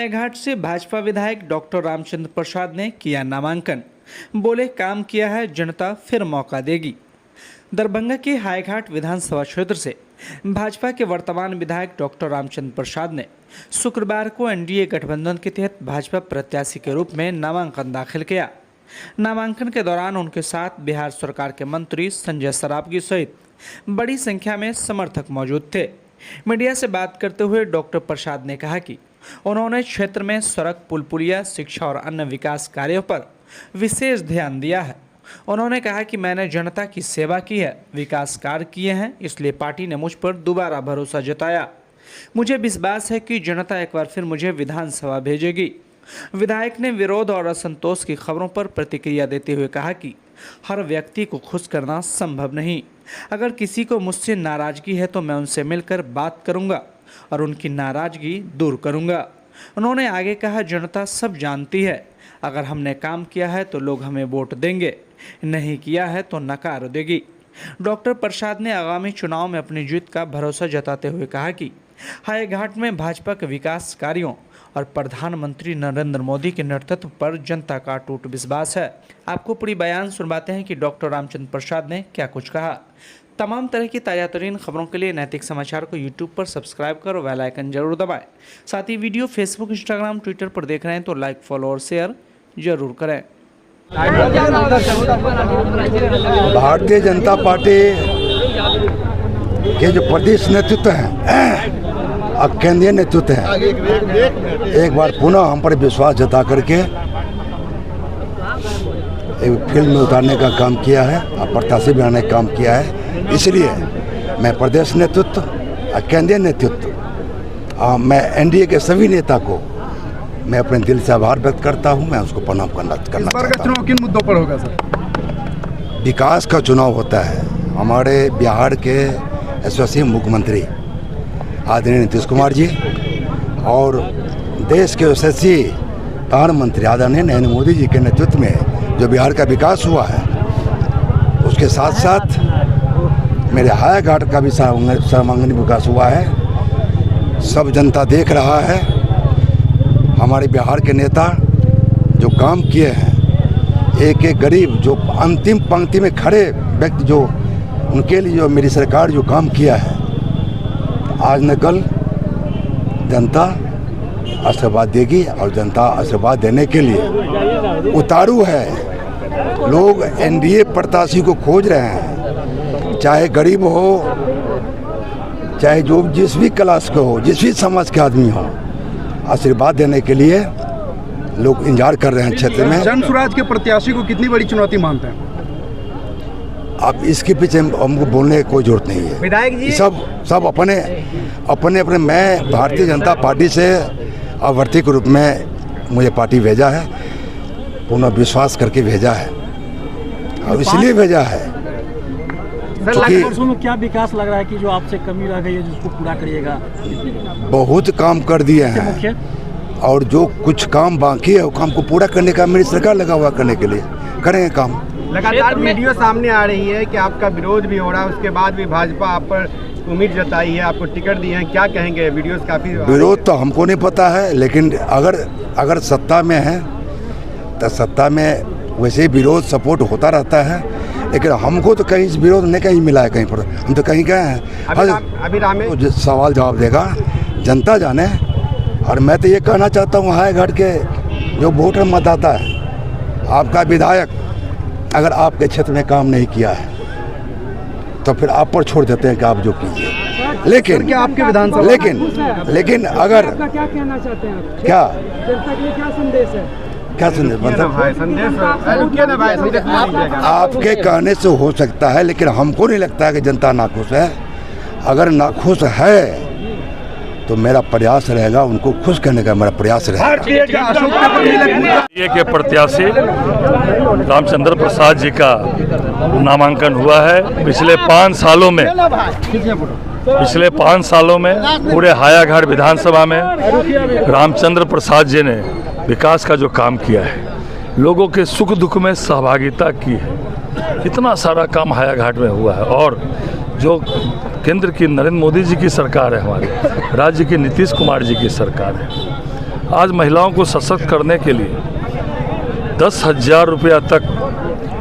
हायाघाट से भाजपा विधायक डॉक्टर रामचंद्र प्रसाद ने किया नामांकन। बोले काम किया है, जनता फिर मौका देगी। दरभंगा के हायाघाट विधानसभा क्षेत्र से भाजपा के वर्तमान विधायक डॉक्टर रामचंद्र प्रसाद ने शुक्रवार को एनडीए गठबंधन के तहत भाजपा प्रत्याशी के रूप में नामांकन दाखिल किया। नामांकन के दौरान उनके साथ बिहार सरकार के मंत्री संजय सरावगी सहित बड़ी संख्या में समर्थक मौजूद थे। मीडिया से बात करते हुए डॉक्टर प्रसाद ने कहा कि उन्होंने क्षेत्र में सड़क, पुल पुलिया, शिक्षा और अन्य विकास कार्यों पर विशेष ध्यान दिया है। उन्होंने कहा कि मैंने जनता की सेवा की है, विकास कार्य किए हैं, इसलिए पार्टी ने मुझ पर दोबारा भरोसा जताया। मुझे विश्वास है कि जनता एक बार फिर मुझे विधानसभा भेजेगी। विधायक ने विरोध और असंतोष की खबरों पर प्रतिक्रिया देते हुए कहा कि हर व्यक्ति को खुश करना संभव नहीं। अगर किसी को मुझसे नाराजगी है तो मैं उनसे मिलकर बात करूंगा और उनकी नाराजगी दूर करूंगा। उन्होंने आगे कहा, जनता सब जानती है, अगर हमने काम किया है तो लोग हमें वोट देंगे, नहीं किया है तो नकार देगी। डॉक्टर प्रसाद ने आगामी चुनाव में अपनी जीत का भरोसा जताते हुए कहा कि हायाघाट में भाजपा के विकास कार्यों और प्रधानमंत्री नरेंद्र मोदी के नेतृत्व पर जनता का अटूट विश्वास है। आपको पूरी बयान सुनवाते हैं कि डॉक्टर रामचंद्र प्रसाद ने क्या कुछ कहा। तमाम तरह की ताज़ा तरीन खबरों के लिए नैतिक समाचार को यूट्यूब पर सब्सक्राइब करो, बेल आइकन जरूर दबाएं। साथ ही वीडियो फेसबुक, इंस्टाग्राम, ट्विटर पर देख रहे हैं तो लाइक, फॉलो और शेयर जरूर करें। भारतीय जनता पार्टी के जो प्रदेश नेतृत्व हैं और केंद्रीय नेतृत्व हैं, एक बार पुनः हम पर विश्वास जता करके एक फील्ड में उतारने का काम किया है और प्रत्याशी बनाने का काम किया है। इसलिए मैं प्रदेश नेतृत्व और केंद्रीय नेतृत्व और मैं एनडीए के सभी नेता को मैं अपने दिल से आभार व्यक्त करता हूं। मैं उसको प्रणाम करना चाहता हूं। चुनाव किन मुद्दों पर होगा सर? विकास का चुनाव होता है। हमारे बिहार के यशस्वी मुख्यमंत्री आदरणीय नीतीश कुमार जी और देश के यशस्वी प्रधानमंत्री आदरणीय नरेंद्र मोदी जी के नेतृत्व में जो बिहार का विकास हुआ है, उसके साथ साथ मेरे हायाघाट का भी सर्वांगीण विकास हुआ है। सब जनता देख रहा है। हमारे बिहार के नेता जो काम किए हैं, एक एक गरीब जो अंतिम पंक्ति में खड़े व्यक्ति, जो उनके लिए जो मेरी सरकार जो काम किया है, आज न कल जनता आशीर्वाद देगी और जनता आशीर्वाद देने के लिए उतारू है। लोग एनडीए प्रत्याशी को खोज रहे हैं, चाहे गरीब हो, चाहे जो जिस भी क्लास के हो, जिस भी समाज के आदमी हो, आशीर्वाद देने के लिए लोग इंतजार कर रहे हैं क्षेत्र में। जन स्वराज के प्रत्याशी को कितनी बड़ी चुनौती मानते हैं? अब इसके पीछे हमको बोलने की कोई जरूरत नहीं है। विधायक जी सब अपने मैं भारतीय जनता पार्टी से अभ्यर्थी के रूप में मुझे पार्टी भेजा है, पूर्ण विश्वास करके भेजा है और इसलिए भेजा है क्योंकि वर्षों में क्या विकास लग रहा है कि जो आपसे कमी रह गई है जिसको पूरा करिएगा? बहुत काम कर दिए हैं और जो कुछ काम बाकी है वो काम को पूरा करने का मेरी सरकार लगा हुआ करने के लिए करेंगे काम। लगातार वीडियो सामने आ रही है कि आपका विरोध भी हो रहा है, उसके बाद भी भाजपा आप पर उम्मीद जताई है, आपको टिकट दिए हैं, क्या कहेंगे? वीडियोस काफी विरोध तो हमको नहीं पता है, लेकिन अगर सत्ता में है तो सत्ता में वैसे ही विरोध सपोर्ट होता रहता है, लेकिन हमको तो कहीं विरोध नहीं कहीं मिला है कहीं पर। हम तो कहीं गए हैं। अभी रामेश तो सवाल जवाब देगा, जनता जाने। और मैं तो ये कहना चाहता हूँ, हायाघाट के जो वोटर मतदाता है, आपका विधायक अगर आपके क्षेत्र में काम नहीं किया है तो फिर आप पर छोड़ देते हैं कि आप जो कीजिए। लेकिन क्या आपके विधानसभा लेकिन अगर क्या कहना चाहते हैं आप? क्या संदेश है? क्या संदेश मतलब संदेश आपके कहने से हो सकता है, लेकिन हमको नहीं लगता है कि जनता नाखुश है। अगर नाखुश है तो मेरा प्रयास रहेगा उनको खुश करने का, मेरा प्रयास रहेगा। एनडीए के प्रत्याशी रामचंद्र प्रसाद जी का नामांकन हुआ है। पिछले 5 सालों में पूरे हायाघाट विधानसभा में रामचंद्र प्रसाद जी ने विकास का जो काम किया है, लोगों के सुख दुख में सहभागिता की है। इतना सारा काम हायाघाट में हुआ है और जो केंद्र की नरेंद्र मोदी जी की सरकार है, हमारे राज्य की नीतीश कुमार जी की सरकार है, आज महिलाओं को सशक्त करने के लिए 10,000 रुपया तक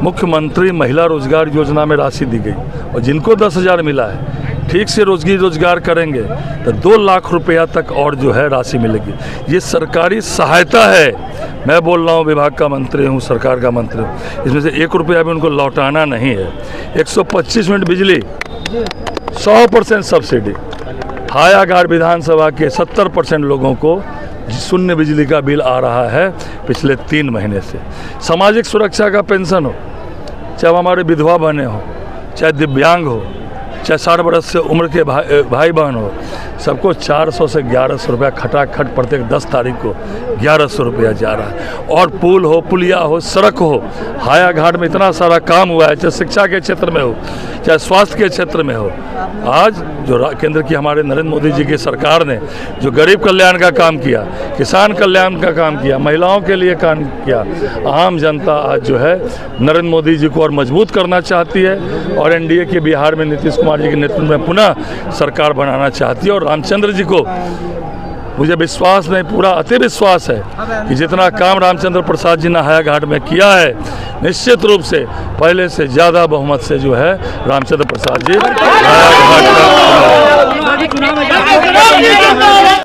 मुख्यमंत्री महिला रोजगार योजना में राशि दी गई, और जिनको 10,000 मिला है ठीक से रोजगार करेंगे तो 2 लाख रुपया तक और जो है राशि मिलेगी। ये सरकारी सहायता है। मैं बोल रहा हूँ, विभाग का मंत्री हूँ, सरकार का मंत्री हूँ, इसमें से 1 रुपया भी उनको लौटाना नहीं है। 125 यूनिट बिजली, 100% सब्सिडी। हायाघाट विधानसभा के 70% लोगों को शून्य बिजली का बिल आ रहा है पिछले 3 महीने से। सामाजिक सुरक्षा का पेंशन हो, चाहे हमारे विधवा बहनें हो, चाहे दिव्यांग हो, चाहे 60 वर्ष से उम्र के भाई बहन हो, सबको 400 से 1100 रुपया खटाखट प्रत्येक 10 तारीख को 1100 रुपया जा रहा है। और पुल हो, पुलिया हो, सड़क हो, हायाघाट में इतना सारा काम हुआ है, चाहे शिक्षा के क्षेत्र में हो, चाहे स्वास्थ्य के क्षेत्र में हो। आज जो केंद्र की हमारे नरेंद्र मोदी जी की सरकार ने जो गरीब कल्याण का काम किया, किसान कल्याण का काम किया, महिलाओं के लिए काम किया, आम जनता आज जो है नरेंद्र मोदी जी को और मजबूत करना चाहती है, और एनडीए के बिहार में नीतीश कुमार जी के नेतृत्व में पुनः सरकार बनाना चाहती है। और रामचंद्र जी को मुझे विश्वास नहीं, पूरा अति विश्वास है कि जितना काम रामचंद्र प्रसाद जी ने हायाघाट में किया है, निश्चित रूप से पहले से ज़्यादा बहुमत से जो है रामचंद्र प्रसाद जी हायाघाट का